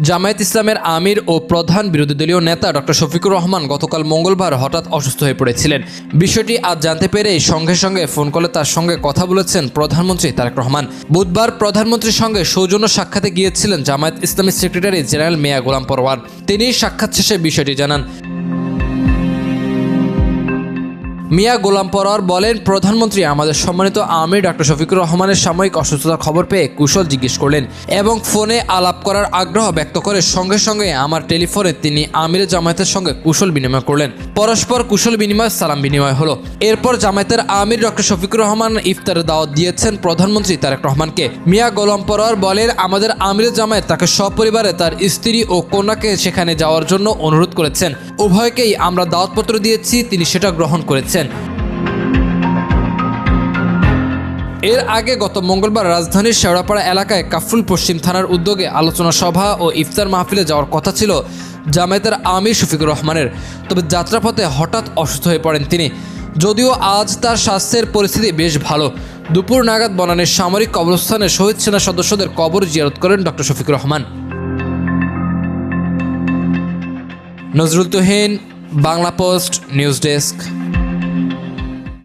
জামায়াত ইসলামের আমির ও প্রধান বিরোধী দলীয় নেতা ডক্টর শফিকুর রহমান গতকাল মঙ্গলবার হঠাৎ অসুস্থ হয়ে পড়েছিলেন। বিষয়টি আজ জানতে পেরেই সঙ্গে সঙ্গে ফোন কলে তার সঙ্গে কথা বলেছেন প্রধানমন্ত্রী তারেক রহমান। বুধবার প্রধানমন্ত্রীর সঙ্গে সৌজন্য সাক্ষাতে গিয়েছিলেন জামায়াত ইসলামী সেক্রেটারি জেনারেল মিয়া গোলাম পরোয়ার। তিনি সাক্ষাৎ শেষে বিষয়টি জানান। মিয়া গোলাম পরোয়ার বলেন, প্রধানমন্ত্রী আমাদের সম্মানিত আমির ডক্টর শফিকুর রহমানের সাময়িক অসুস্থতার খবর পেয়ে কুশল জিজ্ঞেস করলেন এবং ফোনে আলাপ করার আগ্রহ ব্যক্ত করে সঙ্গে সঙ্গে আমার টেলিফোনে তিনি আমির জামায়াতের সঙ্গে কুশল বিনিময় করলেন। পরস্পর কুশল বিনিময় সালাম বিনিময় হলো। এরপর জামায়াতের আমির ডক্টর শফিকুর রহমান ইফতারের দাওয়াত দিয়েছেন প্রধানমন্ত্রী তারেক রহমানকে। মিয়া গোলাম পরোয়ার বলেন, আমাদের আমির জামায়াত তাকে সপরিবারে তার স্ত্রী ও কন্যাকে সেখানে যাওয়ার জন্য অনুরোধ করেছেন। উভয়কেই আমরা দাওয়াতপত্র দিয়েছি, তিনি সেটা গ্রহণ করেছেন। এর আগে গত মঙ্গলবার রাজধানীর শেওড়াপাড়া এলাকায় কাফরুল পশ্চিম থানার উদ্যোগে আলোচনা সভা ও ইফতার মাহফিলে যাওয়ার কথা ছিল জামায়াতের আমির শফিকুর রহমানের। তবে যাত্রাপথে হঠাৎ অসুস্থ হয়ে পড়েন তিনি। যদিও আজ তার স্বাস্থ্যের পরিস্থিতি বেশ ভালো। দুপুর নাগাদ বনানীর সামরিক কবরস্থানে শহীদ সেনা সদস্যদের কবর জিয়ারত করেন doctor Shafiqur Rahman. Nazrul Tuhin, Bangla post, news desk.